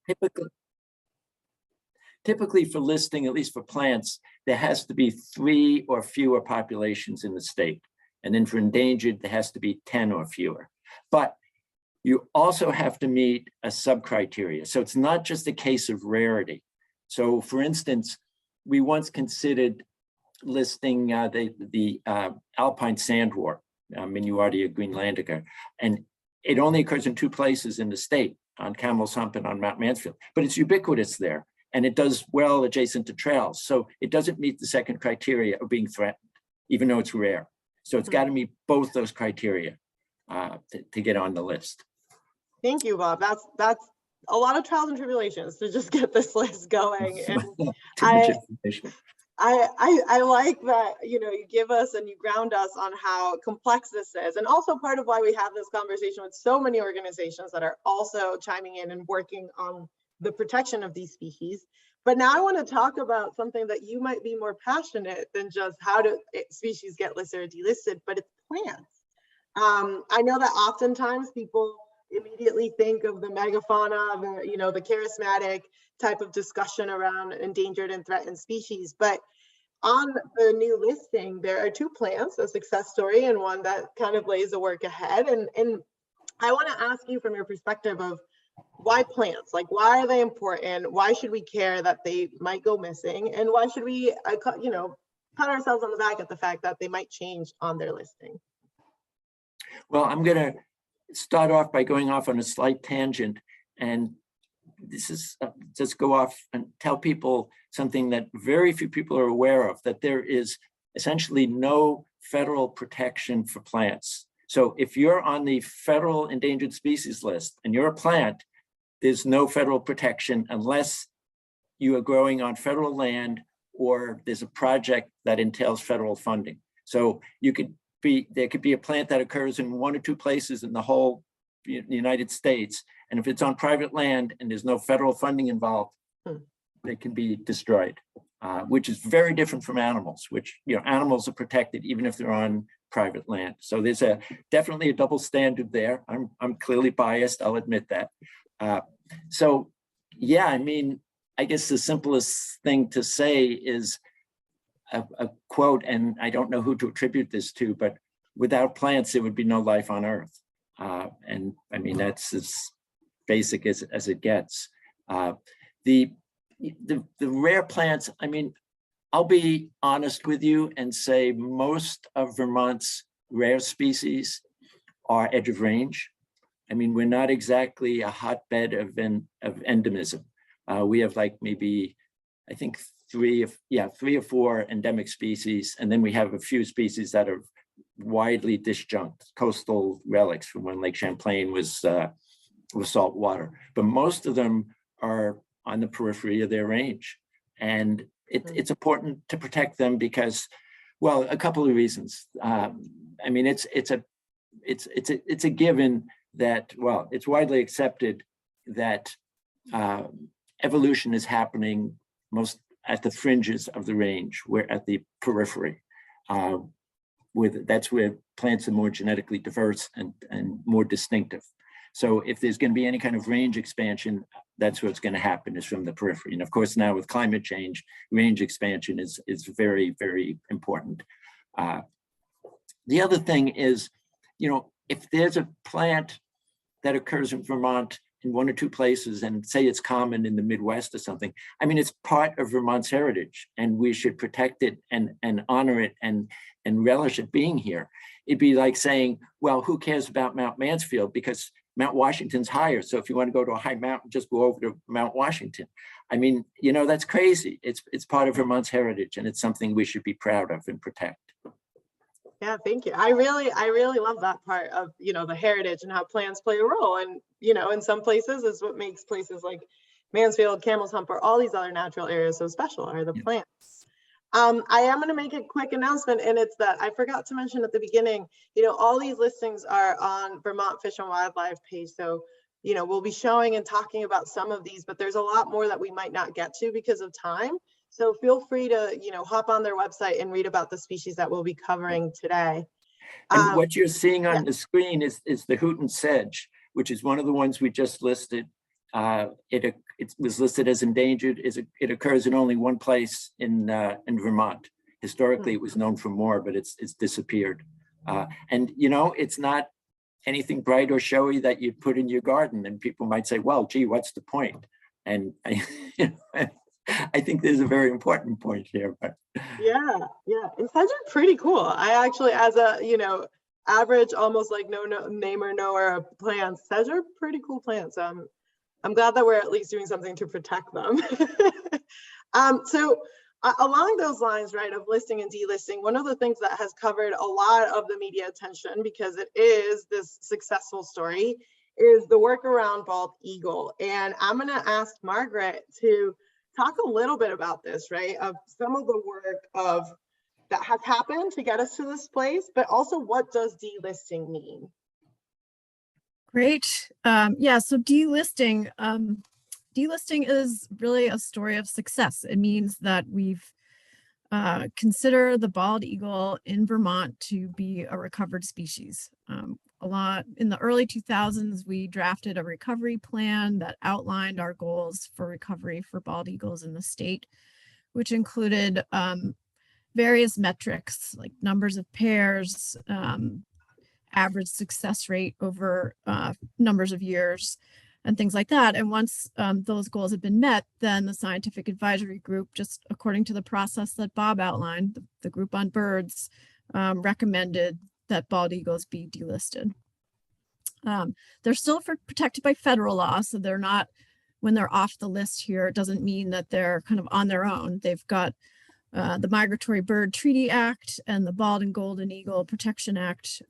Typically, typically for listing, at least for plants, there has to be 3 or fewer populations in the state. And then for endangered, there has to be 10 or fewer. But you also have to meet a sub-criteria. So it's not just a case of rarity. So for instance, we once considered listing the alpine sandwort, Minuardia greenlandica, and it only occurs in 2 places in the state, on Camel's Hump and on Mount Mansfield, but it's ubiquitous there, and it does well adjacent to trails. So it doesn't meet the second criteria of being threatened, even though it's rare. So it's got to meet both those criteria to get on the list. Thank you, Bob. That's a lot of trials and tribulations to just get this list going. And I like that, you know, you give us and you ground us on how complex this is. And also part of why we have this conversation with so many organizations that are also chiming in and working on the protection of these species. But now I want to talk about something that you might be more passionate than just how do species get listed or delisted, but it's plants. I know that oftentimes people immediately think of the megafauna, the charismatic type of discussion around endangered and threatened species. But on the new listing, there are 2 plants, a success story and one that kind of lays the work ahead. And I want to ask you from your perspective of why plants? Like, why are they important? Why should we care that they might go missing? And why should we, pat ourselves on the back at the fact that they might change on their listing? Well, I'm going to start off by going off on a slight tangent, and this is just go off and tell people something that very few people are aware of, that there is essentially no federal protection for plants. So if you're on the federal endangered species list and you're a plant, there's no federal protection unless you are growing on federal land or there's a project that entails federal funding. So there could be a plant that occurs in 1 or 2 places in the whole United States. And if it's on private land and there's no federal funding involved, they can be destroyed, which is very different from animals, which, animals are protected even if they're on private land. So there's definitely a double standard there. I'm clearly biased, I'll admit that. So yeah, I guess the simplest thing to say is a quote, and I don't know who to attribute this to, but without plants, there would be no life on Earth. And that's as basic as it gets. The rare plants, I'll be honest with you and say most of Vermont's rare species are edge of range. We're not exactly a hotbed of endemism. We have maybe, I think 3 or 4 endemic species, and then we have a few species that are widely disjunct, coastal relics from when Lake Champlain was salt water. But most of them are on the periphery of their range, and it's important to protect them because, well, a couple of reasons. It's a given that, well, it's widely accepted that evolution is happening most at the fringes of the range, where at the periphery. That's where plants are more genetically diverse and more distinctive. So if there's going to be any kind of range expansion, that's what's going to happen, is from the periphery. And of course, now with climate change, range expansion is very, very important. The other thing is, if there's a plant that occurs in Vermont in 1 or 2 places, and say it's common in the Midwest or something, it's part of Vermont's heritage, and we should protect it and honor it and relish it being here. It'd be like saying, well, who cares about Mount Mansfield because Mount Washington's higher. So if you want to go to a high mountain, just go over to Mount Washington. That's crazy. It's part of Vermont's heritage, and it's something we should be proud of and protect. Yeah, thank you. I really love that part of, the heritage and how plants play a role. And, in some places is what makes places like Mansfield, Camel's Hump, or all these other natural areas so special are the plants. I am going to make a quick announcement, and it's that I forgot to mention at the beginning, all these listings are on Vermont Fish and Wildlife page. So, we'll be showing and talking about some of these, but there's a lot more that we might not get to because of time. So feel free to, hop on their website and read about the species that we'll be covering today. And what you're seeing on the screen is the Hooten sedge, which is one of the ones we just listed. It was listed as endangered. It occurs in only one place in Vermont. Historically, it was known for more, but it's disappeared. And you know, it's not anything bright or showy that you put in your garden. And people might say, well, gee, what's the point? And I think there's a very important point here. But yeah, and sedge are pretty cool. I actually, as a average, almost like no namer knower of plants, sedge are pretty cool plants. I'm glad that we're at least doing something to protect them. So along those lines, right, of listing and delisting, one of the things that has covered a lot of the media attention, because it is this successful story, is the work around bald eagle. And I'm going to ask Margaret to talk a little bit about this, right, of some of the work that has happened to get us to this place, but also what does delisting mean? Great. Yeah, so delisting is really a story of success. It means that we've consider the bald eagle in Vermont to be a recovered species. In the early 2000s, we drafted a recovery plan that outlined our goals for recovery for bald eagles in the state, which included various metrics like numbers of pairs, average success rate over numbers of years, and things like that. And once those goals have been met, then the scientific advisory group, just according to the process that Bob outlined, the group on birds, recommended that bald eagles be delisted. They're still protected by federal law, so they're not, when they're off the list here, it doesn't mean that they're kind of on their own. They've got the Migratory Bird Treaty Act and the Bald and Golden Eagle Protection Act,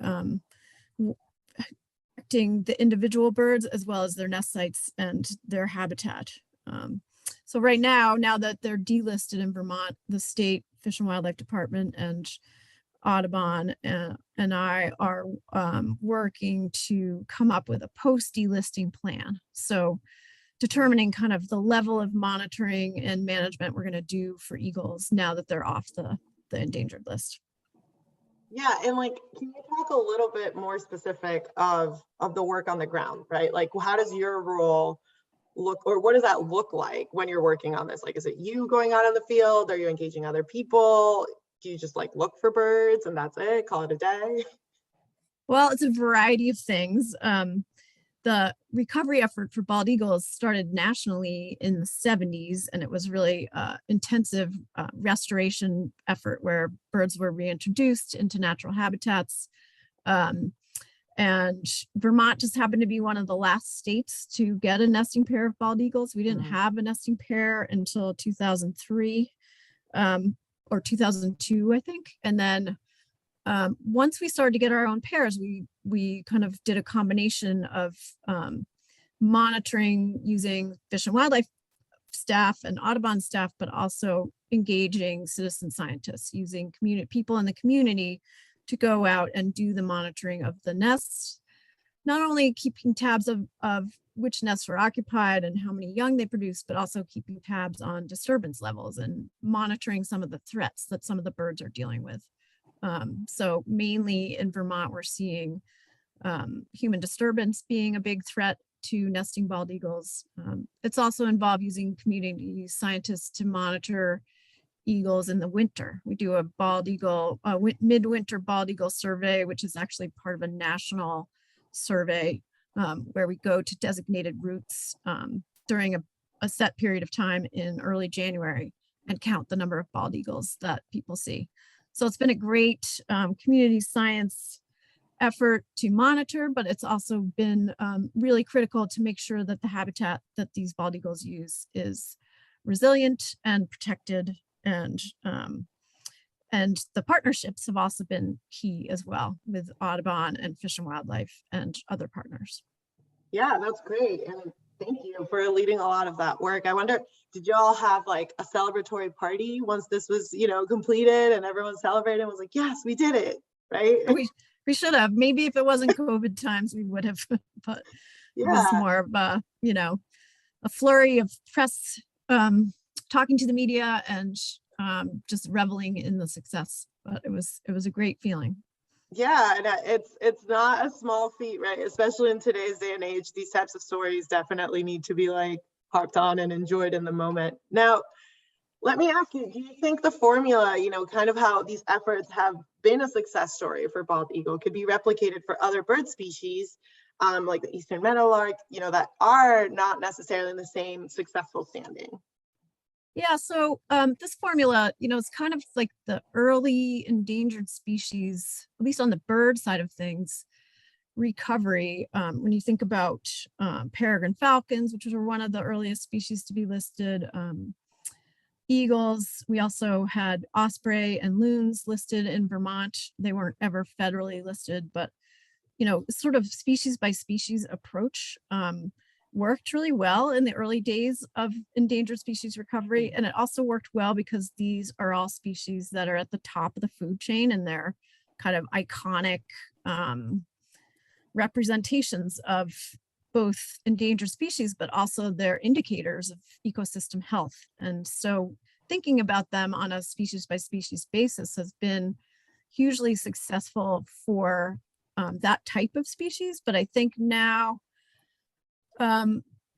protecting the individual birds as well as their nest sites and their habitat. So right now that they're delisted in Vermont, the state Fish and Wildlife Department and Audubon and I are working to come up with a post-delisting plan. So determining kind of the level of monitoring and management we're going to do for eagles now that they're off the endangered list. Yeah, and like, can you talk a little bit more specific of the work on the ground, right? Like, how does your role look, or what does that look like when you're working on this? Like, is it you going out in the field? Are you engaging other people? Do you just like look for birds and that's it, call it a day? Well, it's a variety of things. The recovery effort for bald eagles started nationally in the 70s, and it was really intensive restoration effort where birds were reintroduced into natural habitats. And Vermont just happened to be one of the last states to get a nesting pair of bald eagles. We didn't have a nesting pair until 2003 or 2002, I think. And then once we started to get our own pairs, we kind of did a combination of monitoring using Fish and Wildlife staff and Audubon staff, but also engaging citizen scientists, using people in the community to go out and do the monitoring of the nests, not only keeping tabs of which nests were occupied and how many young they produce, but also keeping tabs on disturbance levels and monitoring some of the threats that some of the birds are dealing with. So mainly in Vermont, we're seeing human disturbance being a big threat to nesting bald eagles. It's also involved using community scientists to monitor eagles in the winter. We do a bald eagle, midwinter bald eagle survey, which is actually part of a national survey where we go to designated routes during a set period of time in early January and count the number of bald eagles that people see. So it's been a great community science effort to monitor, but it's also been really critical to make sure that the habitat that these bald eagles use is resilient and protected, and the partnerships have also been key as well with Audubon and Fish and Wildlife and other partners. Yeah, that's great. And thank you for leading a lot of that work. I wonder, did you all have like a celebratory party once this was, completed and everyone celebrated and was like, yes, we did it, right? We should have. Maybe if it wasn't COVID times, we would have, but yeah. It was more of a, a flurry of press talking to the media and just reveling in the success. But it was a great feeling. Yeah, and it's not a small feat, right? Especially in today's day and age, these types of stories definitely need to be like harped on and enjoyed in the moment. Now, let me ask you, do you think the formula, kind of how these efforts have been a success story for bald eagle could be replicated for other bird species, like the eastern meadowlark, that are not necessarily in the same successful standing? Yeah, so this formula, it's kind of like the early endangered species, at least on the bird side of things, recovery. When you think about peregrine falcons, which were one of the earliest species to be listed, eagles. We also had osprey and loons listed in Vermont. They weren't ever federally listed, but sort of species by species approach worked really well in the early days of endangered species recovery. And it also worked well because these are all species that are at the top of the food chain, and they're kind of iconic representations of both endangered species, but also they're indicators of ecosystem health. And so thinking about them on a species by species basis has been hugely successful for that type of species. But I think now,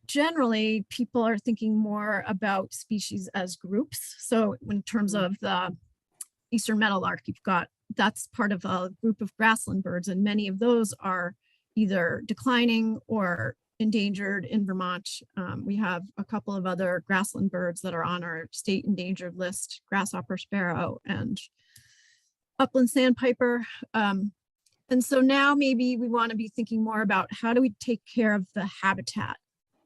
generally, people are thinking more about species as groups. So in terms of the eastern meadowlark, that's part of a group of grassland birds, and many of those are either declining or endangered in Vermont. We have a couple of other grassland birds that are on our state endangered list, grasshopper sparrow and upland sandpiper. And so now maybe we want to be thinking more about how do we take care of the habitat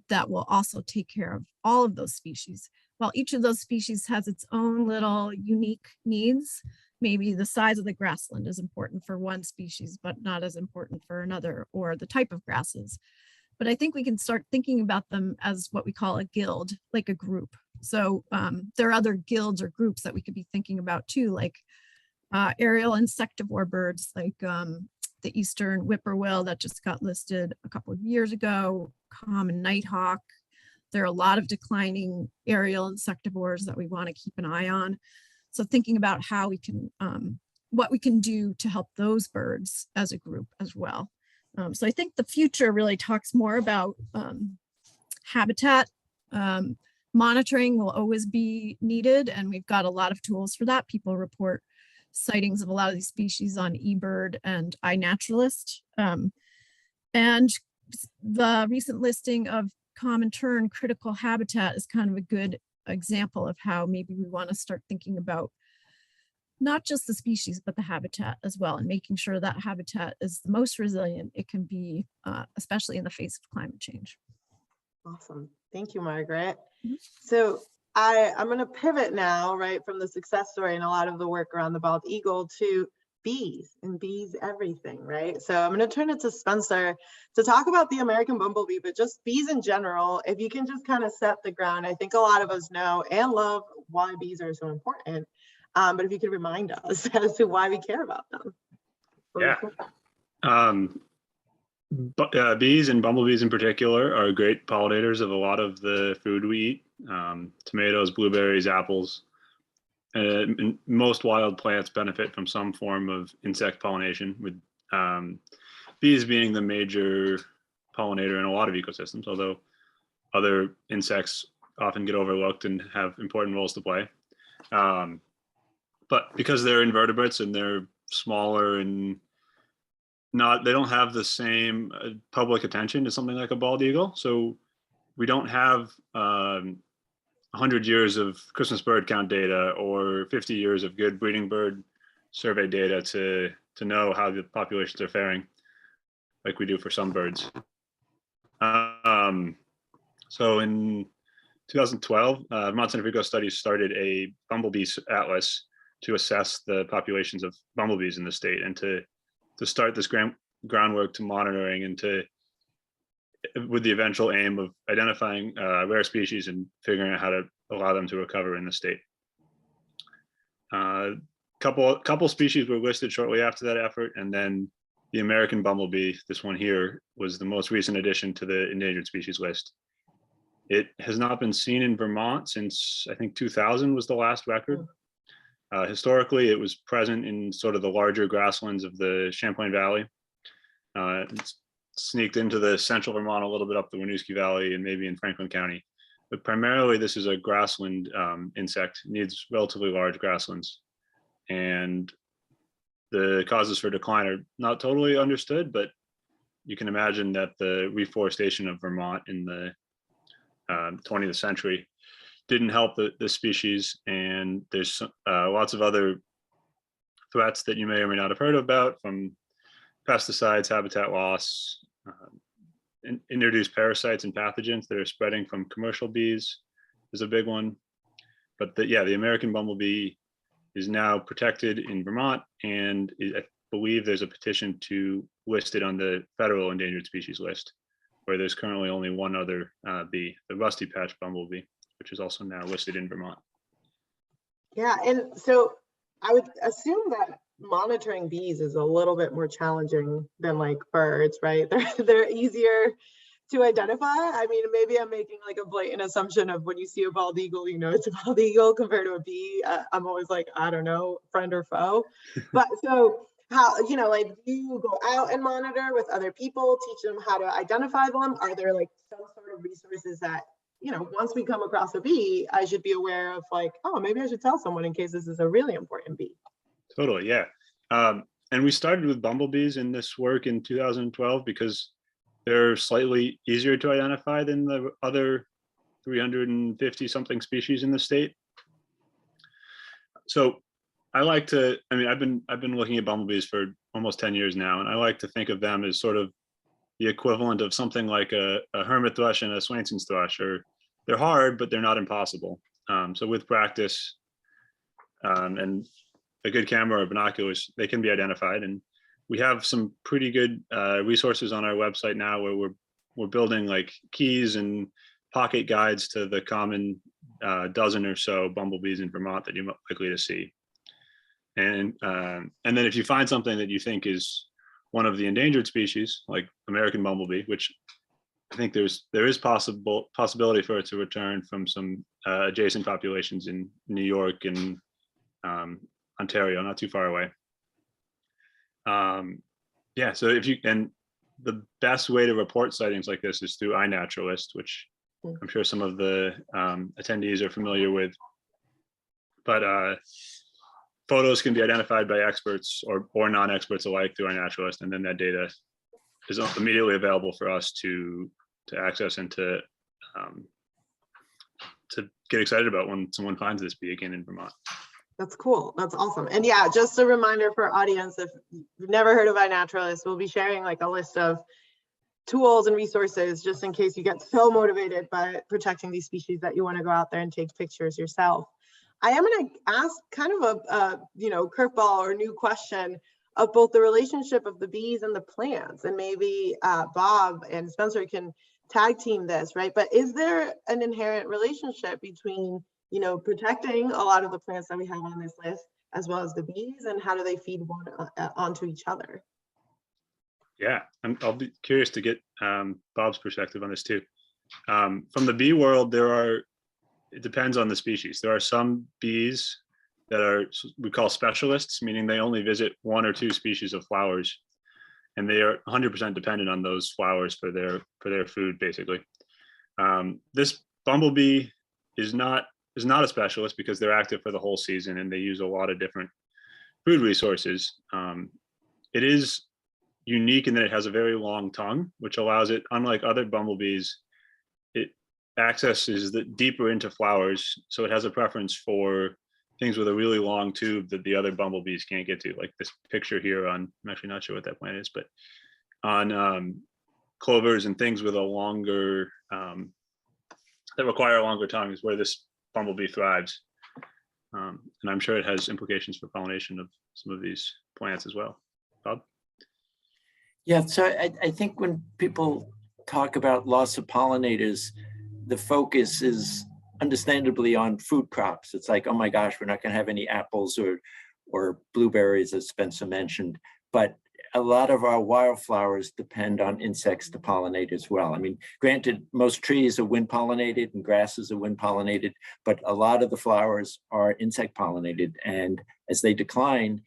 that will also take care of all of those species. While each of those species has its own little unique needs, maybe the size of the grassland is important for one species, but not as important for another, or the type of grasses. But I think we can start thinking about them as what we call a guild, like a group. So there are other guilds or groups that we could be thinking about too, like aerial insectivore birds, like the eastern whippoorwill that just got listed a couple of years ago, common nighthawk. There are a lot of declining aerial insectivores that we want to keep an eye on. So thinking about how we can, what we can do to help those birds as a group as well. So I think the future really talks more about habitat. Monitoring will always be needed, and we've got a lot of tools for that. People report sightings of a lot of these species on eBird and iNaturalist. And the recent listing of common tern critical habitat is kind of a good example of how maybe we want to start thinking about not just the species, but the habitat as well, and making sure that habitat is the most resilient it can be, especially in the face of climate change. Awesome. Thank you, Margaret. Mm-hmm. So I'm going to pivot now, right, from the success story and a lot of the work around the bald eagle to bees and bees everything, right? So I'm going to turn it to Spencer to talk about the American bumblebee, but just bees in general. If you can just kind of set the ground, I think a lot of us know and love why bees are so important. But if you could remind us as to why we care about them. Yeah. Bees and bumblebees in particular are great pollinators of a lot of the food we eat. Tomatoes, blueberries, apples. And most wild plants benefit from some form of insect pollination, with bees being the major pollinator in a lot of ecosystems, although other insects often get overlooked and have important roles to play. But because they're invertebrates and they're smaller and they don't have the same public attention as something like a bald eagle. So we don't have 100 years of Christmas bird count data or 50 years of good breeding bird survey data to know how the populations are faring, like we do for some birds. So in 2012, Vermont Center for Ecostudies started a bumblebee atlas to assess the populations of bumblebees in the state, and to start this groundwork to monitoring, and with the eventual aim of identifying rare species and figuring out how to allow them to recover in the state. Couple species were listed shortly after that effort, and then the American bumblebee, this one here, was the most recent addition to the endangered species list. It has not been seen in Vermont since, I think, 2000 was the last record. Historically, it was present in sort of the larger grasslands of the Champlain Valley. It's sneaked into the central Vermont a little bit up the Winooski Valley and maybe in Franklin County. But primarily, this is a grassland insect. It needs relatively large grasslands. And the causes for decline are not totally understood, but you can imagine that the reforestation of Vermont in the 20th century didn't help the species. And there's lots of other threats that you may or may not have heard about, from pesticides, habitat loss, introduced parasites and pathogens that are spreading from commercial bees is a big one. But the American bumblebee is now protected in Vermont, and I believe there's a petition to list it on the federal endangered species list, where there's currently only one other bee, the rusty patch bumblebee, which is also now listed in Vermont. Yeah, and so I would assume that monitoring bees is a little bit more challenging than like birds, right? They're easier to identify. I mean, maybe I'm making like a blatant assumption of when you see a bald eagle, you know it's a bald eagle compared to a bee. I'm always like, I don't know, friend or foe. But so how, you know, like, do you go out and monitor with other people, teach them how to identify them? Are there like some sort of resources that, you know, once we come across a bee, I should be aware of, like, oh, maybe I should tell someone in case this is a really important bee? Totally, yeah. And we started with bumblebees in this work in 2012 because they're slightly easier to identify than the other 350 something species in the state. So I like to, I mean, I've been looking at bumblebees for almost 10 years now, and I like to think of them as sort of the equivalent of something like a hermit thrush and a Swainson's thrush. Or they're hard, but they're not impossible. So with practice and a good camera or binoculars, they can be identified. And we have some pretty good resources on our website now where we're building like keys and pocket guides to the common dozen or so bumblebees in Vermont that you're likely to see. And then if you find something that you think is one of the endangered species, like American bumblebee, which I think there is possibility for it to return from some adjacent populations in New York and Ontario, not too far away. Yeah, so and the best way to report sightings like this is through iNaturalist, which I'm sure some of the attendees are familiar with. But photos can be identified by experts or non-experts alike through iNaturalist, and then that data is immediately available for us to access and to get excited about when someone finds this bee again in Vermont. That's cool. That's awesome. And yeah, just a reminder for our audience, if you've never heard of iNaturalist, we'll be sharing like a list of tools and resources just in case you get so motivated by protecting these species that you want to go out there and take pictures yourself. I am going to ask kind of a curveball or new question of both the relationship of the bees and the plants, and maybe Bob and Spencer can tag team this, right? But is there an inherent relationship between, you know, protecting a lot of the plants that we have on this list, as well as the bees, and how do they feed one onto each other? Yeah, I'll be curious to get Bob's perspective on this too. From the bee world, it depends on the species. There are some bees that we call specialists, meaning they only visit one or two species of flowers, and they are 100% dependent on those flowers for their food, basically. This bumblebee is not a specialist because they're active for the whole season and they use a lot of different food resources. It is unique in that it has a very long tongue, which allows it, unlike other bumblebees, it accesses deeper into flowers. So it has a preference for things with a really long tube that the other bumblebees can't get to, like this picture here on, I'm actually not sure what that plant is, but on clovers and things with a longer, that require a longer tongue is where this bumblebee thrives. And I'm sure it has implications for pollination of some of these plants as well. Bob? Yeah, so I think when people talk about loss of pollinators, the focus is understandably on food crops. It's like, oh my gosh, we're not going to have any apples or blueberries, as Spencer mentioned. But a lot of our wildflowers depend on insects to pollinate as well. I mean, granted, most trees are wind pollinated and grasses are wind pollinated, but a lot of the flowers are insect pollinated. And as they decline,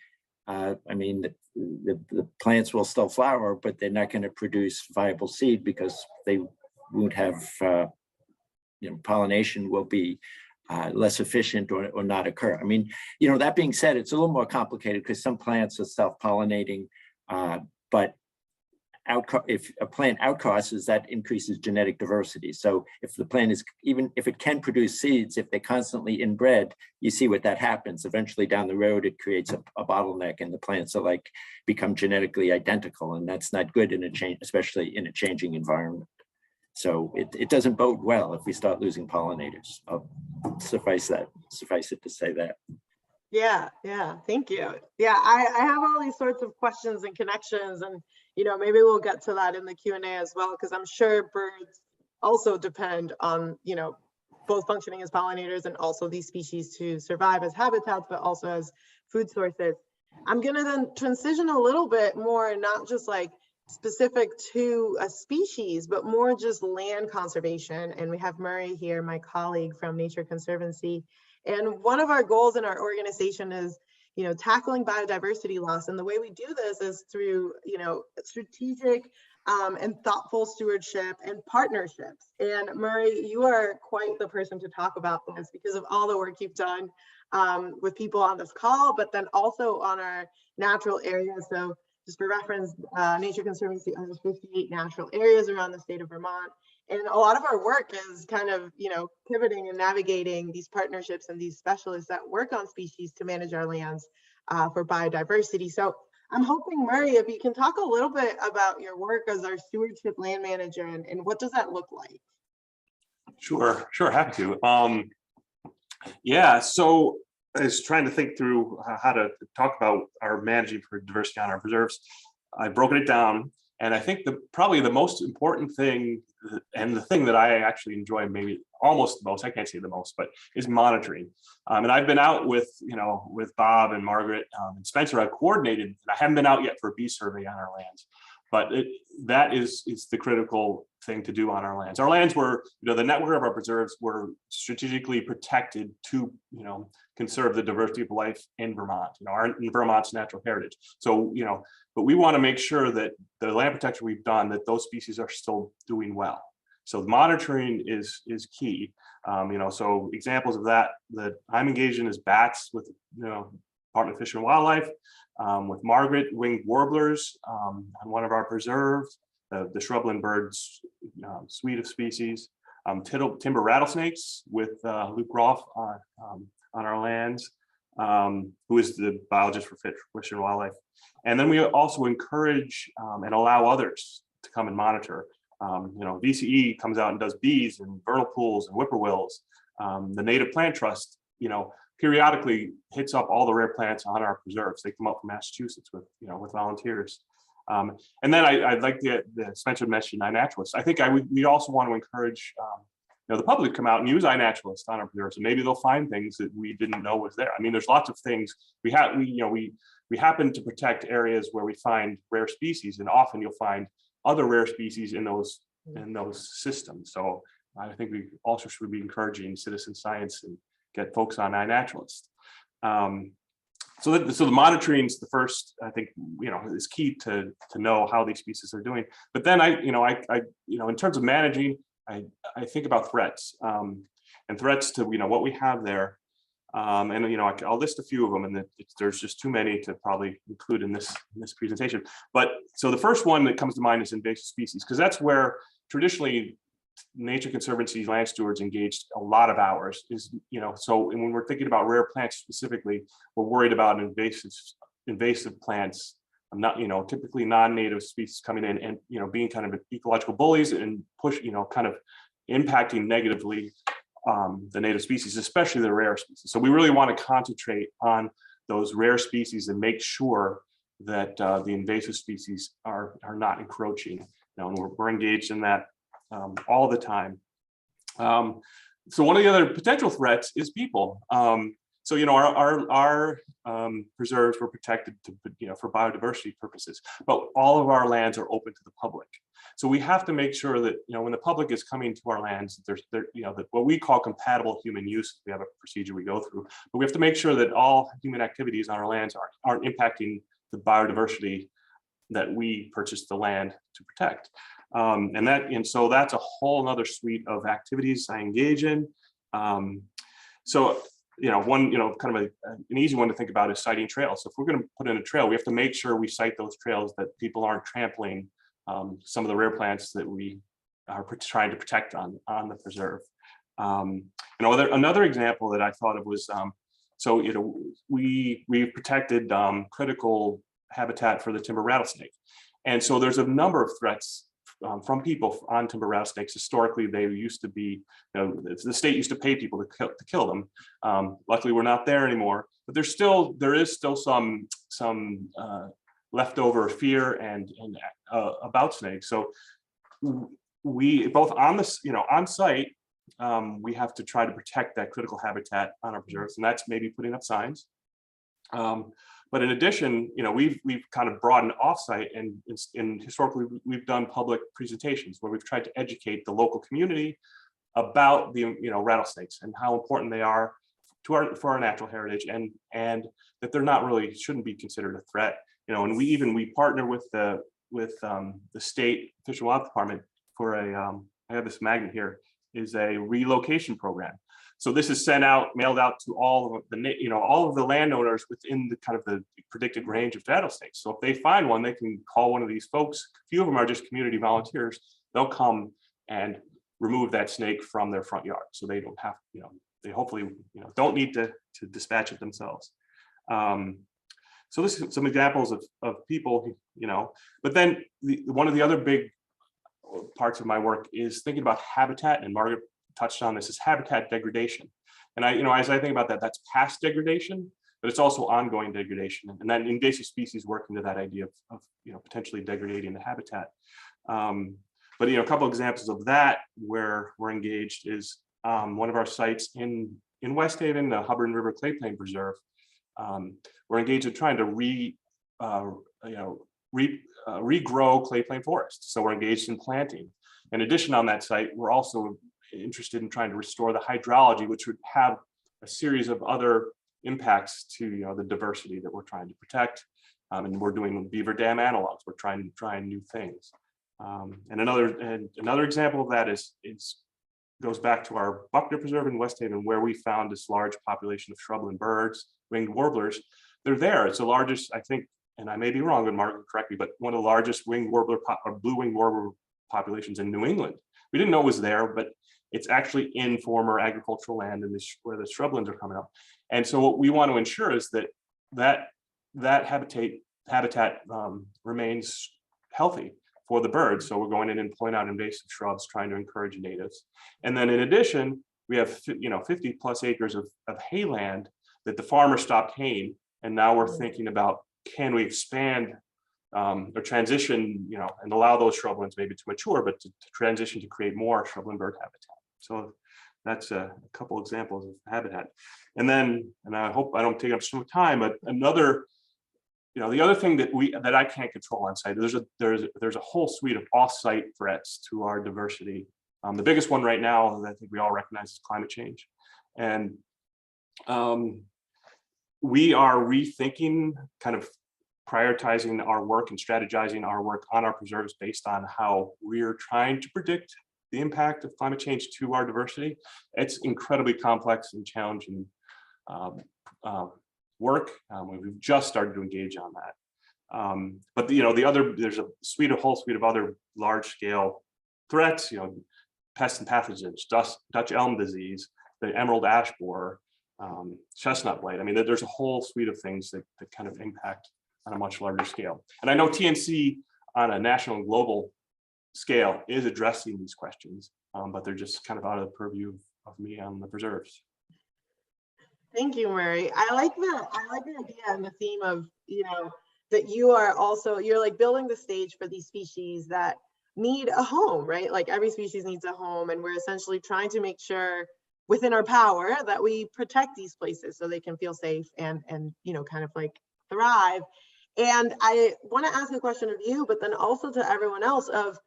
I mean, the plants will still flower, but they're not going to produce viable seed because they won't have, pollination will be less efficient or not occur. I mean, that being said, it's a little more complicated because some plants are self-pollinating, but if a plant outcrosses, that increases genetic diversity. So if the plant is, even if it can produce seeds, if they're constantly inbred, you see what that happens. Eventually down the road, it creates a bottleneck and the plants are become genetically identical, and that's not good in a change, especially in a changing environment. So it doesn't bode well if we start losing pollinators. I'll suffice it to say that. Yeah, thank you. Yeah, I have all these sorts of questions and connections, and maybe we'll get to that in the Q&A as well, because I'm sure birds also depend on both functioning as pollinators and also these species to survive as habitats, but also as food sources. I'm gonna then transition a little bit more, not just specific to a species, but more just land conservation. And we have Murray here, my colleague from Nature Conservancy. And one of our goals in our organization is, tackling biodiversity loss. And the way we do this is through, strategic and thoughtful stewardship and partnerships. And Murray, you are quite the person to talk about this because of all the work you've done with people on this call, but then also on our natural areas. So just for reference, Nature Conservancy owns 58 natural areas around the state of Vermont. And a lot of our work is kind of, pivoting and navigating these partnerships and these specialists that work on species to manage our lands for biodiversity. So I'm hoping, Murray, if you can talk a little bit about your work as our stewardship land manager and what does that look like? Sure, happy to. Yeah, so I was trying to think through how to talk about our managing for diversity on our preserves. I've broken it down, and I think probably the most important thing, and the thing that I actually enjoy maybe almost the most, I can't say the most, but is monitoring. And I've been out with Bob and Margaret and Spencer. I've coordinated, and I haven't been out yet for a bee survey on our lands, but that is the critical thing to do on our lands. Our lands were, the network of our preserves were strategically protected to, conserve the diversity of life in Vermont, in Vermont's natural heritage. So, but we want to make sure that the land protection we've done, that those species are still doing well. So monitoring is key. So examples of that I'm engaged in is bats with, Department of Fish and Wildlife, with Margaret, winged warblers on one of our preserves, the shrubland birds suite of species, timber rattlesnakes with Luke Rolfe on our lands, who is the biologist for Fish and Wildlife. And then we also encourage and allow others to come and monitor. VCE comes out and does bees and vernal pools and whippoorwills. The Native Plant Trust, periodically hits up all the rare plants on our preserves. They come up from Massachusetts with volunteers. And then I'd like the Spencer mentioned iNaturalists. I think we also want to encourage the public to come out and use iNaturalists on our preserves, and maybe they'll find things that we didn't know was there. I mean, there's lots of things we happen to protect areas where we find rare species, and often you'll find other rare species in those systems. So I think we also should be encouraging citizen science and get folks on iNaturalist. So the monitoring is the first, I think, is key to know how these species are doing. But then in terms of managing, I think about threats and threats to what we have there. And I'll list a few of them, and there's just too many to probably include in this presentation. But so the first one that comes to mind is invasive species, because that's where traditionally Nature Conservancy land stewards engaged a lot of hours. So when we're thinking about rare plants specifically, we're worried about invasive plants. Not typically non-native species coming in and being kind of ecological bullies and kind of impacting negatively the native species, especially the rare species. So we really want to concentrate on those rare species and make sure that the invasive species are not encroaching. And we're engaged in that all the time. So one of the other potential threats is people. So, you know, our preserves were protected to, you know, for biodiversity purposes, but all of our lands are open to the public. So we have to make sure that, you know, when the public is coming to our lands, there's, you know, that what we call compatible human use. We have a procedure we go through, but we have to make sure that all human activities on our lands aren't impacting the biodiversity that we purchased the land to protect. And so that's a whole nother suite of activities I engage in. So, you know, one, you know, kind of an easy one to think about is siting trails. So if we're going to put in a trail, we have to make sure we site those trails that people aren't trampling some of the rare plants that we are trying to protect on the preserve. You know, another example that I thought of was, so, you know, we've protected critical habitat for the timber rattlesnake. And so there's a number of threats from people on timber rattlesnakes. Historically, they used to be, you know, the state used to pay people to kill them. Luckily, we're not there anymore, but there is still some leftover fear and about snakes. So we both on this, you know, on site, we have to try to protect that critical habitat on our preserves, and that's maybe putting up signs. But in addition, you know, we've kind of broadened offsite, and historically we've done public presentations where we've tried to educate the local community about the, you know, rattlesnakes and how important they are for our natural heritage, and that they're not really, shouldn't be considered a threat. You know, and we partner with the state Fish and Wildlife Department for I have this magnet here, is a relocation program. So this is mailed out to all of the, you know, all of the landowners within the kind of the predicted range of rattlesnakes. So if they find one, they can call one of these folks. A few of them are just community volunteers. They'll come and remove that snake from their front yard, so they don't have, you know, they hopefully, you know, don't need to dispatch it themselves. So this is some examples of people, you know, but then one of the other big parts of my work is thinking about habitat, and Margaret touched on this, is habitat degradation. And I, you know, as I think about that, that's past degradation, but it's also ongoing degradation. And then invasive species work into that idea of you know, potentially degrading the habitat. But, you know, a couple of examples of that where we're engaged is one of our sites in West Haven, the Hubbard River Clay Plain Preserve. We're engaged in trying to regrow clay plain forests. So we're engaged in planting. In addition, on that site, we're also interested in trying to restore the hydrology, which would have a series of other impacts to, you know, the diversity that we're trying to protect. And we're doing beaver dam analogs. We're trying new things. And another example of that goes back to our Buckner Preserve in West Haven, where we found this large population of shrubland birds, winged warblers. They're there. It's the largest, I think, and I may be wrong, and Margaret correct me, but one of the largest winged warbler or blue-winged warbler populations in New England. We didn't know it was there, but it's actually in former agricultural land in this, where the shrublands are coming up. And so what we want to ensure is that habitat remains healthy for the birds. So we're going in and pulling out invasive shrubs, trying to encourage natives. And then in addition, we have, you know, 50 plus acres of hayland that the farmer stopped haying. And now we're thinking about, can we expand or transition, you know, and allow those shrublands maybe to mature, but to transition to create more shrubland bird habitat. So that's a couple examples of habitat. And then, and I hope I don't take up so much time, but another, you know, the other thing that I can't control on site, there's a whole suite of off-site threats to our diversity. The biggest one right now that I think we all recognize is climate change. And we are rethinking, kind of prioritizing our work and strategizing our work on our preserves based on how we're trying to predict the impact of climate change to our diversity. It's incredibly complex and challenging work. We've just started to engage on that. But you know, there's a whole suite of other large-scale threats. You know, pests and pathogens, Dutch elm disease, the emerald ash borer, chestnut blight. I mean, there's a whole suite of things that kind of impact on a much larger scale. And I know TNC on a national and global scale is addressing these questions, but they're just kind of out of the purview of me on the preserves. Thank you, Murray. I like the idea and the theme of, you know, that you're like building the stage for these species that need a home, right? Like every species needs a home, and we're essentially trying to make sure within our power that we protect these places so they can feel safe and you know, kind of like thrive. And I want to ask a question of you, but then also to everyone else of,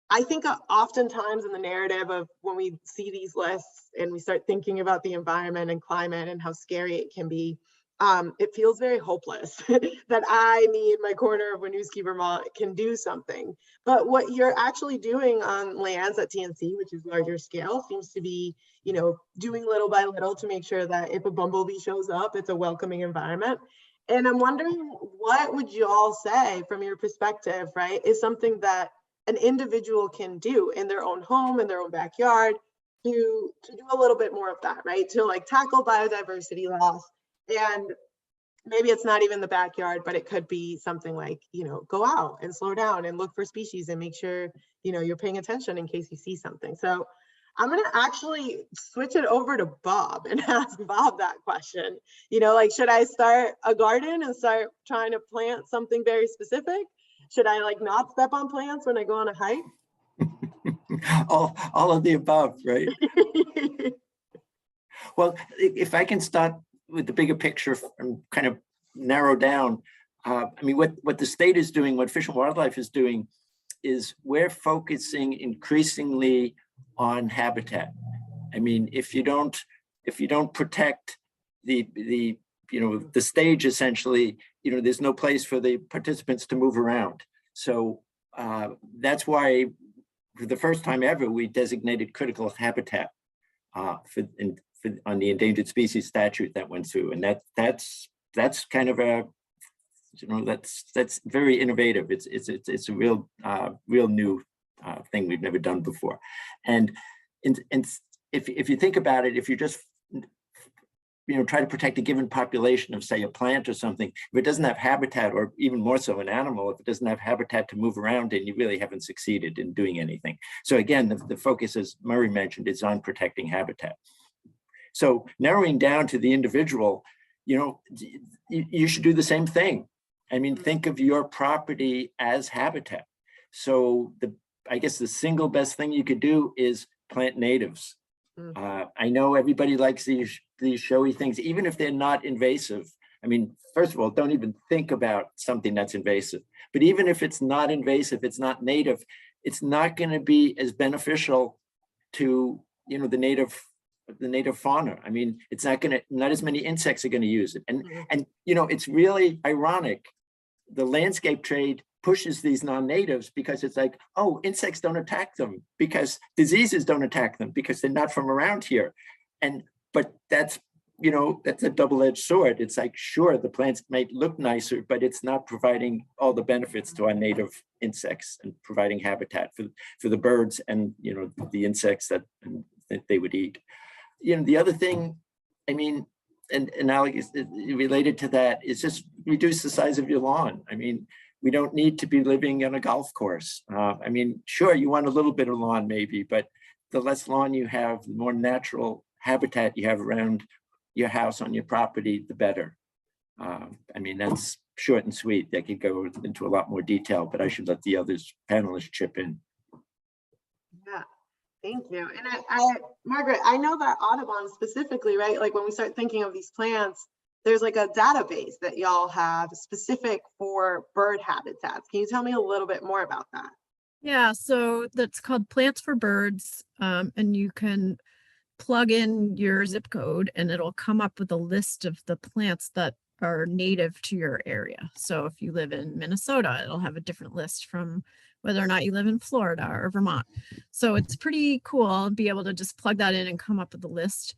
I think oftentimes in the narrative of when we see these lists and we start thinking about the environment and climate and how scary it can be, it feels very hopeless that I, me in my corner of Winooski, Vermont, can do something. But what you're actually doing on lands at TNC, which is larger scale, seems to be, you know, doing little by little to make sure that if a bumblebee shows up, it's a welcoming environment. And I'm wondering, what would you all say from your perspective, right, is something that an individual can do in their own home, in their own backyard, to do a little bit more of that, right? To like tackle biodiversity loss. And maybe it's not even the backyard, but it could be something like, you know, go out and slow down and look for species and make sure, you know, you're paying attention in case you see something. So I'm going to actually switch it over to Bob and ask Bob that question. You know, like, should I start a garden and start trying to plant something very specific? Should I like not step on plants when I go on a hike? all of the above, right? Well, if I can start with the bigger picture and kind of narrow down, I mean, what the state is doing, what Fish and Wildlife is doing, is we're focusing increasingly on habitat. I mean, if you don't protect the you know, the stage, essentially, you know, there's no place for the participants to move around. So that's why, for the first time ever, we designated critical habitat on the endangered species statute that went through, and that's kind of a, you know, that's very innovative. It's a real new thing we've never done before, and if you think about it, if you just, you know, try to protect a given population of, say, a plant or something, if it doesn't have habitat, or even more so an animal, if it doesn't have habitat to move around in, you really haven't succeeded in doing anything. So again, the focus, as Murray mentioned, is on protecting habitat. So narrowing down to the individual, you know, you should do the same thing. I mean, think of your property as habitat. So I guess the single best thing you could do is plant natives. I know everybody likes these showy things, even if they're not invasive. I mean, first of all, don't even think about something that's invasive. But even if it's not invasive, it's not native, it's not going to be as beneficial to, you know, the native fauna. I mean, it's not as many insects are going to use it. And you know, it's really ironic. The landscape trade pushes these non-natives because it's like, oh, insects don't attack them because diseases don't attack them because they're not from around here. But that's, you know, that's a double-edged sword. It's like, sure, the plants might look nicer, but it's not providing all the benefits to our native insects and providing habitat for the birds and, you know, the insects that they would eat. You know, the other thing, I mean, and Alex, related to that, is just reduce the size of your lawn. I mean, we don't need to be living on a golf course. I mean, sure, you want a little bit of lawn maybe, but the less lawn you have, the more natural habitat you have around your house, on your property, the better. I mean, that's short and sweet. I could go into a lot more detail, but I should let the others panelists chip in. Yeah, thank you. And Margaret, I know that Audubon specifically, right? Like when we start thinking of these plants, there's like a database that y'all have specific for bird habitats. Can you tell me a little bit more about that? Yeah, so that's called Plants for Birds, and you can plug in your zip code and it'll come up with a list of the plants that are native to your area. So if you live in Minnesota, it'll have a different list from whether or not you live in Florida or Vermont. So it's pretty cool to be able to just plug that in and come up with a list.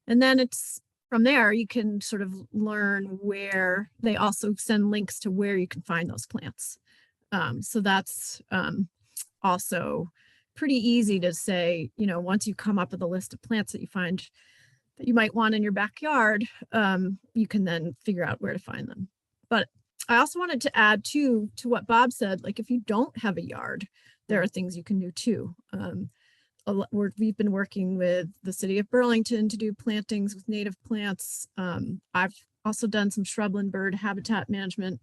And then it's from there, you can sort of learn where they also send links to where you can find those plants. So that's also pretty easy to say, you know, once you come up with a list of plants that you find that you might want in your backyard, you can then figure out where to find them. But I also wanted to add to what Bob said, like if you don't have a yard, there are things you can do too. We've been working with the city of Burlington to do plantings with native plants. I've also done some shrubland bird habitat management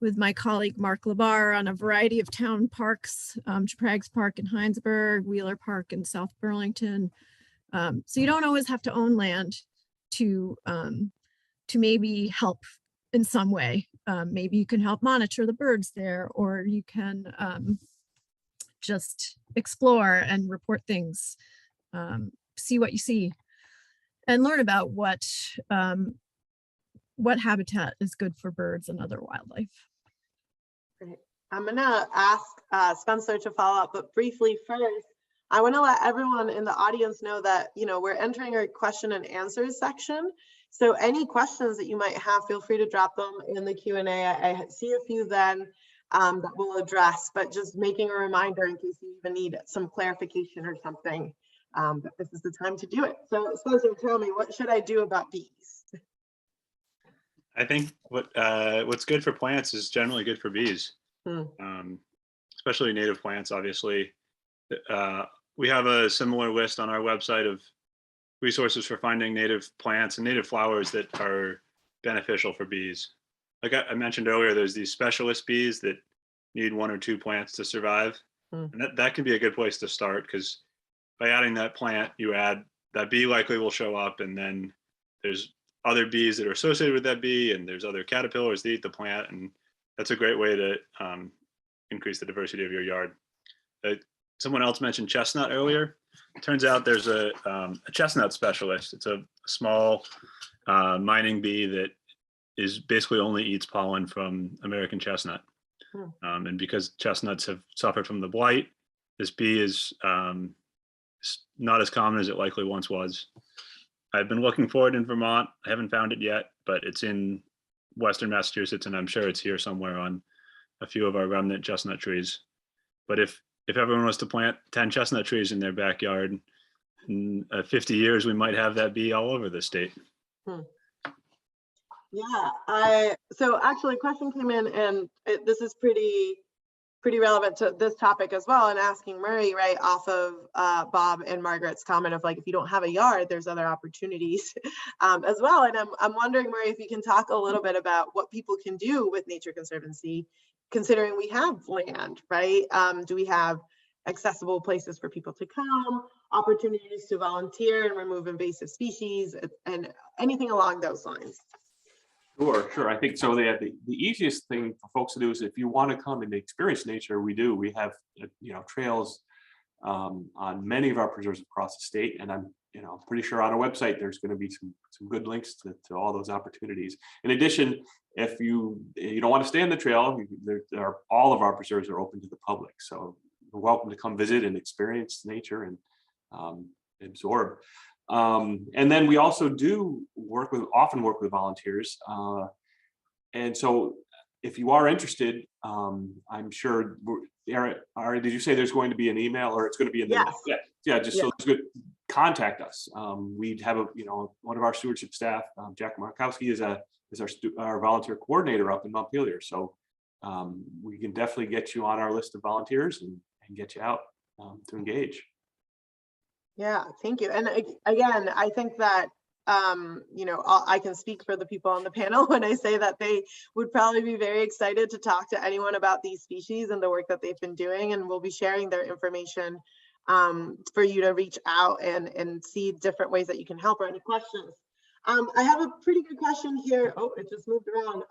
with my colleague Mark Labar on a variety of town parks, Sprague's Park in Heinsberg, Wheeler Park in South Burlington. So you don't always have to own land to maybe help in some way. Maybe you can help monitor the birds there, or you can just explore and report things, see what you see, and learn about what habitat is good for birds and other wildlife. Great. I'm gonna ask Spencer to follow up, but briefly first, I want to let everyone in the audience know that, you know, we're entering our question and answers section. So any questions that you might have, feel free to drop them in the Q&A. I see a few then that we'll address, but just making a reminder in case you even need some clarification or something, that this is the time to do it. So Spencer, tell me, what should I do about bees? I think what's good for plants is generally good for bees, especially native plants, obviously. We have a similar list on our website of resources for finding native plants and native flowers that are beneficial for bees. Like I mentioned earlier, there's these specialist bees that need 1 or 2 plants to survive. And that can be a good place to start, because by adding that plant, that bee likely will show up, and then there's other bees that are associated with that bee, and there's other caterpillars that eat the plant, and that's a great way to increase the diversity of your yard. Someone else mentioned chestnut earlier. It turns out there's a chestnut specialist. It's a small mining bee that basically only eats pollen from American chestnut. And because chestnuts have suffered from the blight, this bee is not as common as it likely once was. I've been looking for it in Vermont. I haven't found it yet, but it's in Western Massachusetts, and I'm sure it's here somewhere on a few of our remnant chestnut trees. But if everyone was to plant 10 chestnut trees in their backyard, in 50 years, we might have that bee all over the state. Yeah, so actually a question came in, and this is pretty relevant to this topic as well, and asking Murray, right, off of Bob and Margaret's comment of like, if you don't have a yard, there's other opportunities as well. And I'm wondering, Murray, if you can talk a little bit about what people can do with Nature Conservancy, considering we have land, right? Do we have accessible places for people to come, opportunities to volunteer and remove invasive species, and anything along those lines? Sure. I think so. The easiest thing for folks to do is, if you want to come and experience nature, we have trails on many of our preserves across the state, and I'm pretty sure on our website there's going to be some good links to all those opportunities. In addition, if you don't want to stay on the trail, all of our preserves are open to the public, so you're welcome to come visit and experience nature and absorb. And then we also do often work with volunteers. And so if you are interested, I'm sure, did you say there's going to be an email, or it's going to be in the, yeah, just so it's good, contact us. We have one of our stewardship staff, Jack Markowski, is our volunteer coordinator up in Montpelier. So we can definitely get you on our list of volunteers and get you out to engage. Yeah, thank you. And again, I think that, I can speak for the people on the panel when I say that they would probably be very excited to talk to anyone about these species and the work that they've been doing, and we'll be sharing their information for you to reach out and see different ways that you can help, or any questions. I have a pretty good question here. Oh, it just moved around.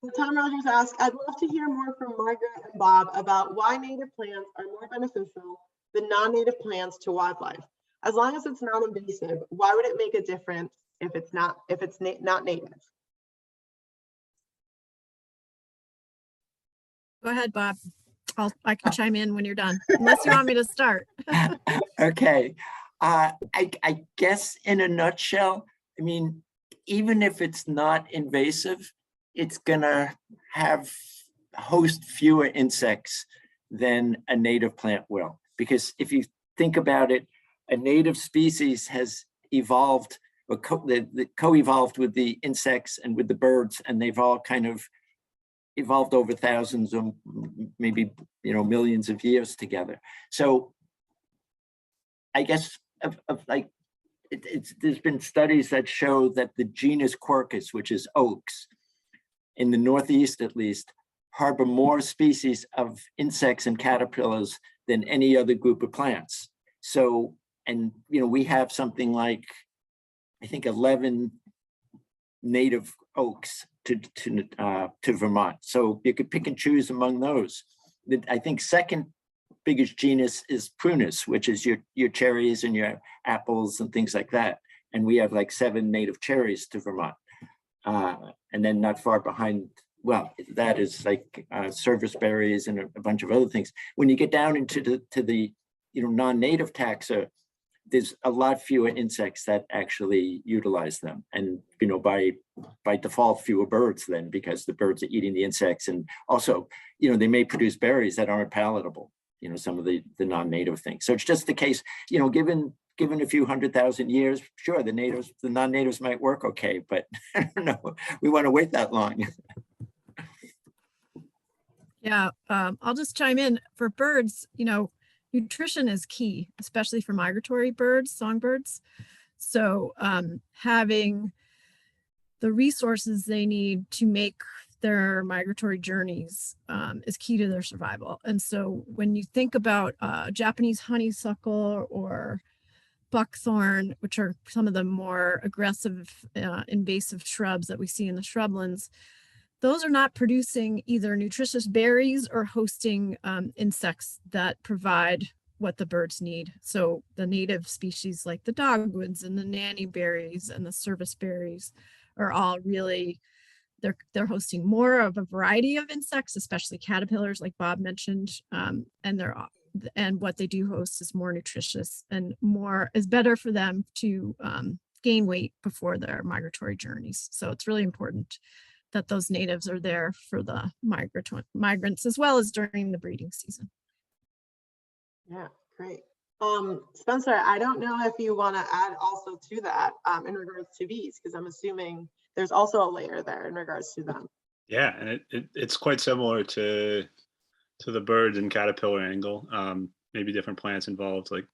So Tom Rogers asked, I'd love to hear more from Margaret and Bob about why native plants are more beneficial than non-native plants to wildlife. As long as it's not invasive, why would it make a difference if it's not native? Go ahead, Bob. I can chime in when you're done, unless you want me to start. Okay. I guess in a nutshell, I mean, even if it's not invasive, it's gonna host fewer insects than a native plant will. Because if you think about it, a native species has evolved, or co-evolved with the insects and with the birds, and they've all kind of evolved over thousands or maybe millions of years together. So I guess there's been studies that show that the genus Quercus, which is oaks, in the Northeast at least, harbor more species of insects and caterpillars than any other group of plants. So And, you know, we have something like, I think 11 native oaks to Vermont. So you could pick and choose among those. I think second biggest genus is Prunus, which is your cherries and your apples and things like that. And we have like 7 native cherries to Vermont. And then not far behind, well, that is like service berries and a bunch of other things. When you get down into the non-native taxa, there's a lot fewer insects that actually utilize them. And, by default, fewer birds then, because the birds are eating the insects. And also, they may produce berries that aren't palatable, some of the non-native things. So it's just the case, given a few 100,000 years, sure, the non-natives might work okay, but I don't know, we want to wait that long. Yeah, I'll just chime in. For birds, nutrition is key, especially for migratory birds, songbirds. So having the resources they need to make their migratory journeys is key to their survival. And so when you think about Japanese honeysuckle or buckthorn, which are some of the more aggressive invasive shrubs that we see in the shrublands, those are not producing either nutritious berries or hosting insects that provide what the birds need. So the native species like the dogwoods and the nanny berries and the service berries are all really, they're hosting more of a variety of insects, especially caterpillars like Bob mentioned, and what they do host is more nutritious and is better for them to gain weight before their migratory journeys. So it's really important that those natives are there for the migrants as well as during the breeding season. Yeah, great. Spencer, I don't know if you want to add also to that in regards to bees, because I'm assuming there's also a layer there in regards to them. Yeah, and it's quite similar to the birds and caterpillar angle. Maybe different plants involved. Like,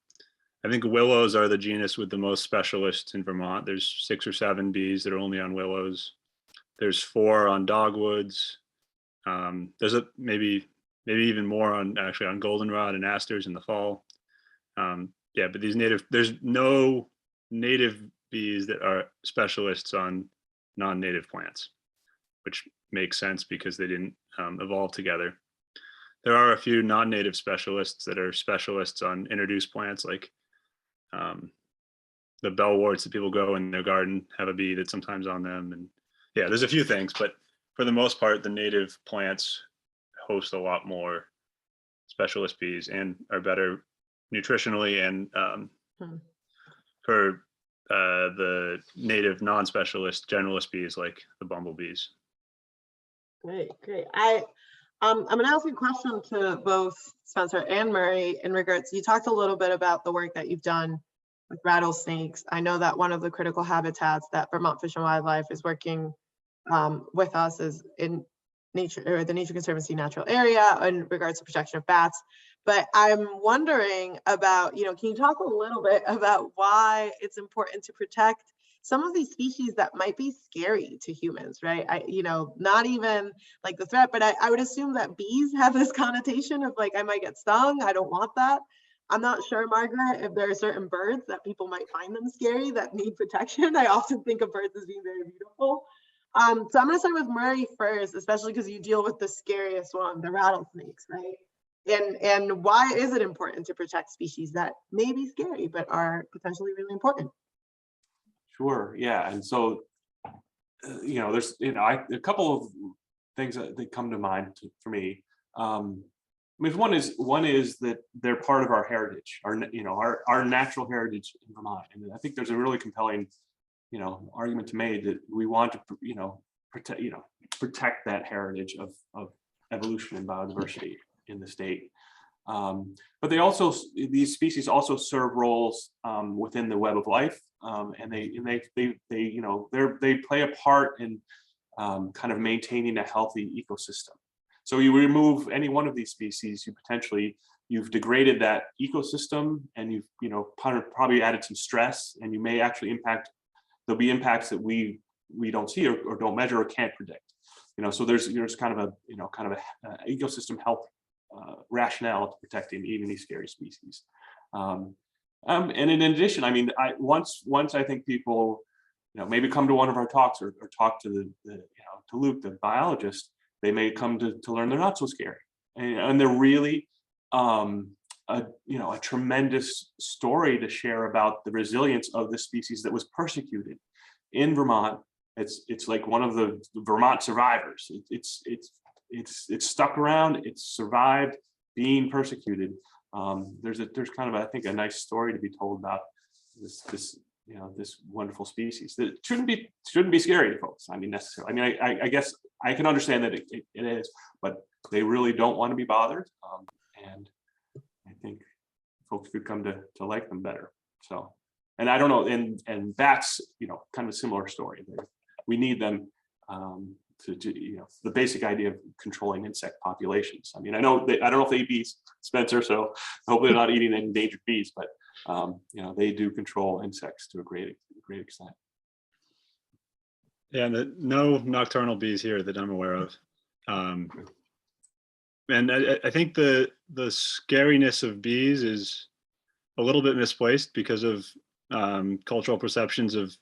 I think willows are the genus with the most specialists in Vermont. There's 6 or 7 bees that are only on willows. There's 4 on dogwoods. There's maybe even more on goldenrod and asters in the fall. Yeah, but there's no native bees that are specialists on non-native plants, which makes sense because they didn't evolve together. There are a few non-native specialists that are specialists on introduced plants, like the bellworts that people go in their garden have a bee that's sometimes on them. And yeah, there's a few things, but for the most part, the native plants host a lot more specialist bees and are better nutritionally and for the native non-specialist generalist bees like the bumblebees. Great. I'm going to ask you a question to both Spencer and Murray in regards, you talked a little bit about the work that you've done with rattlesnakes. I know that one of the critical habitats that Vermont Fish and Wildlife is working with us is in the Nature Conservancy natural area in regards to protection of bats. But I'm wondering about, can you talk a little bit about why it's important to protect some of these species that might be scary to humans, right? Not even like the threat, but I would assume that bees have this connotation of like, I might get stung, I don't want that. I'm not sure, Margaret, if there are certain birds that people might find them scary that need protection. I often think of birds as being very beautiful. So I'm going to start with Murray first, especially because you deal with the scariest one, the rattlesnakes, right? And why is it important to protect species that may be scary but are potentially really important? Sure, yeah, and so there's a couple of things that come to mind for me. One is that they're part of our heritage, our natural heritage in Vermont, and I think there's a really compelling argument to make that we want to protect that heritage of evolution and biodiversity in the state. But these species also serve roles within the web of life, and they play a part in kind of maintaining a healthy ecosystem. So you remove any one of these species, you've degraded that ecosystem, and you've probably added some stress, and you may actually there'll be impacts that we don't see or don't measure or can't predict. So there's kind of a ecosystem health rationale to protecting even these scary species. And in addition, I mean, once I think people, maybe come to one of our talks or talk to to Luke, the biologist, they may come to learn they're not so scary, and they're really a tremendous story to share about the resilience of this species that was persecuted in Vermont. It's like one of the Vermont survivors. It's stuck around. It's survived being persecuted. There's kind of, I think, a nice story to be told about this wonderful species that shouldn't be scary to folks. I mean, necessarily. I mean, I guess I can understand that it is, but they really don't want to be bothered. And I think folks could come to like them better. So, and I don't know, and bats, kind of a similar story. We need them to the basic idea of controlling insect populations. I mean, I don't know if they eat bees, Spencer, so hopefully they're not eating endangered bees, but they do control insects to a great extent. Yeah, no nocturnal bees here that I'm aware of. And I think the scariness of bees is a little bit misplaced because of cultural perceptions of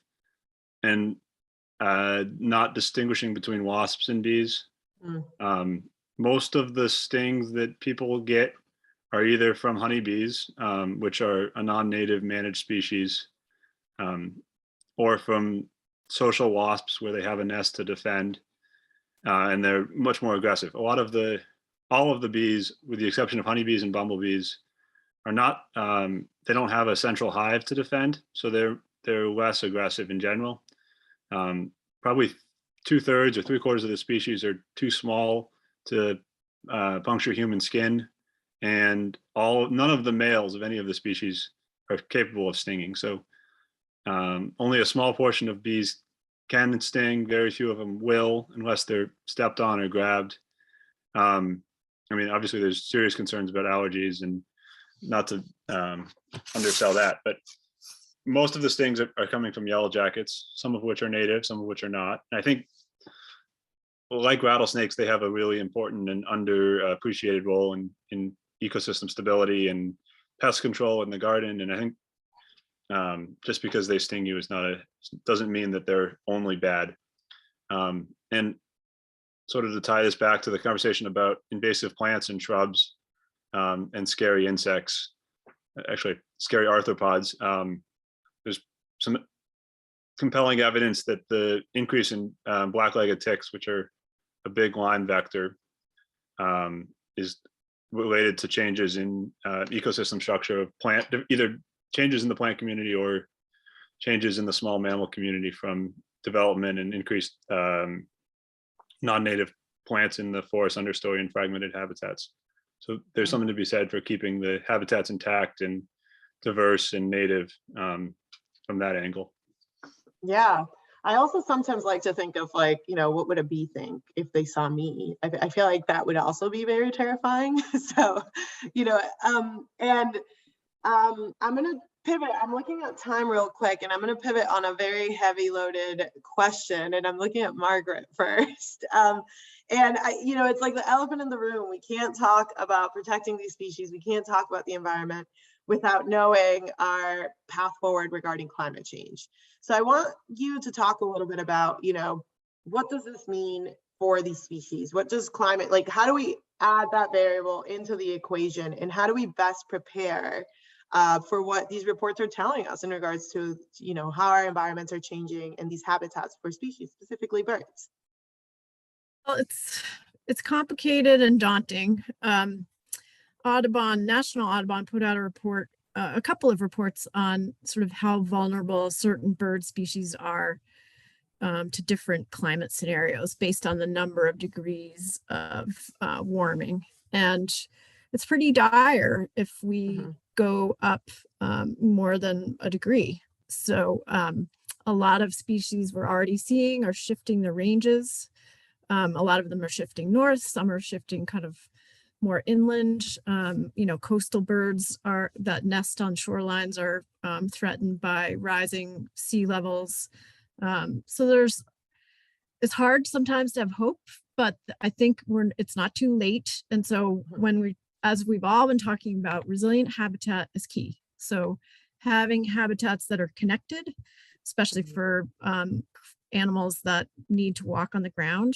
not distinguishing between wasps and bees. Most of the stings that people get are either from honeybees, which are a non-native managed species, or from social wasps where they have a nest to defend, and they're much more aggressive. All of the bees, with the exception of honeybees and bumblebees, are not. They don't have a central hive to defend, so they're less aggressive in general. Probably 2/3 or 3/4 of the species are too small to puncture human skin, and none of the males of any of the species are capable of stinging. So only a small portion of bees can sting. Very few of them will, unless they're stepped on or grabbed. I mean, obviously there's serious concerns about allergies, and not to undersell that, but most of the stings are coming from yellow jackets, some of which are native, some of which are not. And I think, like rattlesnakes, they have a really important and underappreciated role in ecosystem stability and pest control in the garden. And I think just because they sting you doesn't mean that they're only bad. And sort of to tie this back to the conversation about invasive plants and shrubs and scary insects, actually scary arthropods, there's some compelling evidence that the increase in black-legged ticks, which are a big Lyme vector, is related to changes in ecosystem structure of plant, either changes in the plant community or changes in the small mammal community from development and increased non-native plants in the forest understory and fragmented habitats. So there's something to be said for keeping the habitats intact and diverse and native from that angle. Yeah. I also sometimes like to think of like, what would a bee think if they saw me? I feel like that would also be very terrifying. So, I'm going to pivot. I'm looking at time real quick, and I'm going to pivot on a very heavy loaded question. And I'm looking at Margaret first. It's like the elephant in the room. We can't talk about protecting these species. We can't talk about the environment without knowing our path forward regarding climate change. So I want you to talk a little bit about, what does this mean for these species? What does climate, like, how do we add that variable into the equation, and how do we best prepare for what these reports are telling us in regards to, how our environments are changing and these habitats for species, specifically birds? Well, it's complicated and daunting. National Audubon put out a couple of reports on sort of how vulnerable certain bird species are to different climate scenarios based on the number of degrees of warming. And it's pretty dire if we go up more than a degree. So a lot of species we're already seeing are shifting the ranges. A lot of them are shifting north, some are shifting kind of more inland. Coastal birds that nest on shorelines are threatened by rising sea levels. So it's hard sometimes to have hope, but I think it's not too late. And so as we've all been talking about, resilient habitat is key. So having habitats that are connected, especially for animals that need to walk on the ground,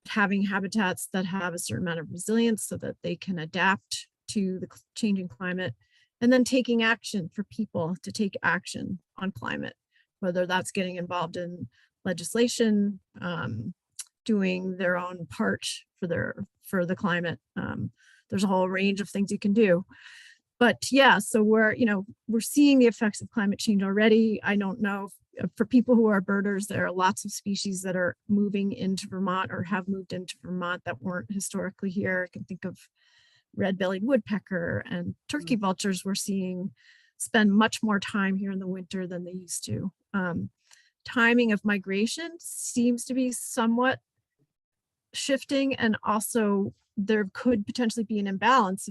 having habitats that have a certain amount of resilience so that they can adapt to the changing climate, and then taking action for people to take action on climate, whether that's getting involved in legislation, doing their own part for the climate. There's a whole range of things you can do. But yeah, so we're seeing the effects of climate change already. I don't know if, for people who are birders, there are lots of species that are moving into Vermont or have moved into Vermont that weren't historically here. I can think of red-bellied woodpecker and turkey vultures we're seeing spend much more time here in the winter than they used to. Timing of migration seems to be somewhat shifting, and also there could potentially be an imbalance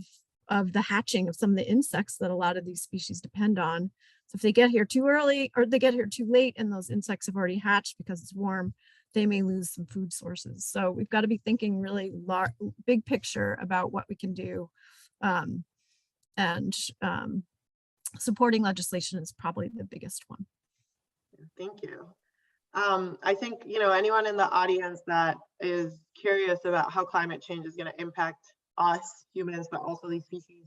of the hatching of some of the insects that a lot of these species depend on. So if they get here too early or they get here too late and those insects have already hatched because it's warm, they may lose some food sources. So we've got to be thinking really big picture about what we can do. Supporting legislation is probably the biggest one. Thank you. I think, anyone in the audience that is curious about how climate change is going to impact us humans, but also these species,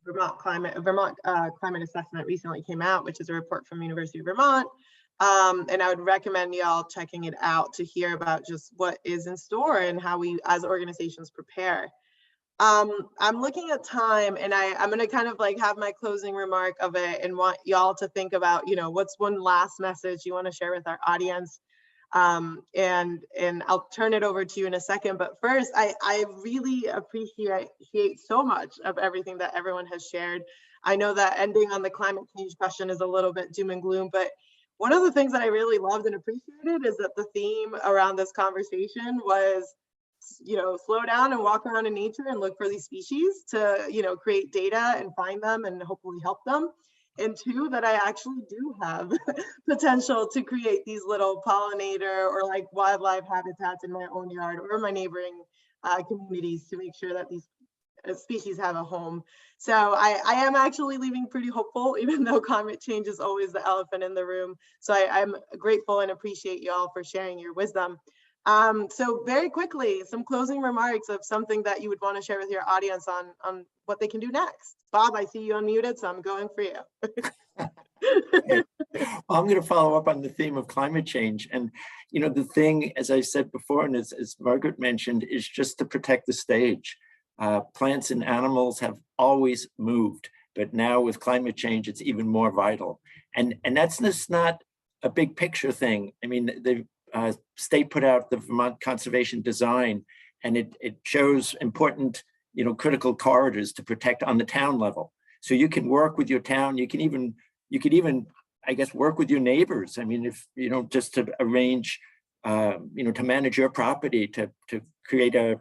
Vermont Climate Assessment recently came out, which is a report from University of Vermont. And I would recommend y'all checking it out to hear about just what is in store and how we as organizations prepare. I'm looking at time, and I'm going to kind of like have my closing remark of it and want y'all to think about, what's one last message you want to share with our audience. And I'll turn it over to you in a second. But first, I really appreciate so much of everything that everyone has shared. I know that ending on the climate change question is a little bit doom and gloom, but one of the things that I really loved and appreciated is that the theme around this conversation was, slow down and walk around in nature and look for these species to, create data and find them and hopefully help them. And two, that I actually do have potential to create these little pollinator or like wildlife habitats in my own yard or my neighboring communities to make sure that these species have a home. So I am actually leaving pretty hopeful, even though climate change is always the elephant in the room. So I'm grateful and appreciate y'all for sharing your wisdom. So very quickly, some closing remarks of something that you would want to share with your audience on what they can do next. Bob, I see you unmuted, so I'm going for you. Okay. Well, I'm going to follow up on the theme of climate change. And, the thing, as I said before, and as Margaret mentioned, is just to protect the stage. Plants and animals have always moved, but now with climate change, it's even more vital. And that's just not a big picture thing. I mean, the state put out the Vermont Conservation Design, and it shows important, critical corridors to protect on the town level. So you can work with your town. You could even, I guess, work with your neighbors. I mean, if, just to arrange, to manage your property, to create a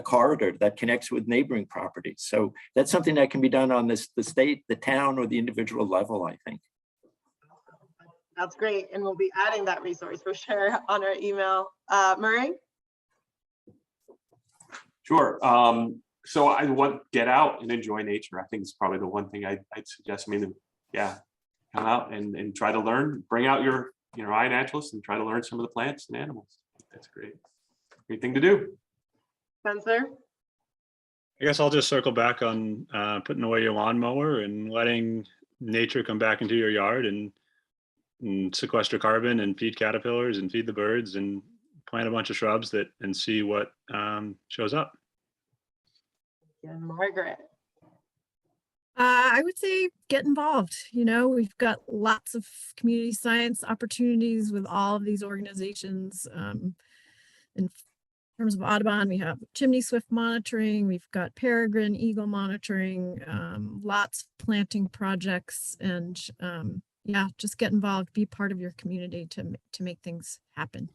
corridor that connects with neighboring properties. So that's something that can be done on the state, the town, or the individual level, I think. That's great. And we'll be adding that resource for sure on our email. Murray? Sure. So I want get out and enjoy nature. I think it's probably the one thing I'd suggest. I mean, yeah, come out and try to learn, bring out your eye naturalist and try to learn some of the plants and animals. That's great. Great thing to do. Spencer? I guess I'll just circle back on putting away your lawnmower and letting nature come back into your yard and sequester carbon and feed caterpillars and feed the birds and plant a bunch of shrubs and see what shows up. And Margaret? I would say get involved. We've got lots of community science opportunities with all of these organizations. In terms of Audubon, we have chimney swift monitoring, we've got peregrine eagle monitoring, lots of planting projects, and yeah, just get involved, be part of your community to make things happen.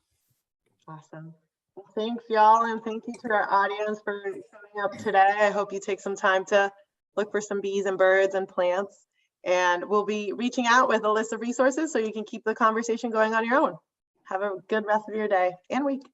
Awesome. Well, thanks y'all, and thank you to our audience for showing up today. I hope you take some time to look for some bees and birds and plants, and we'll be reaching out with a list of resources so you can keep the conversation going on your own. Have a good rest of your day and week.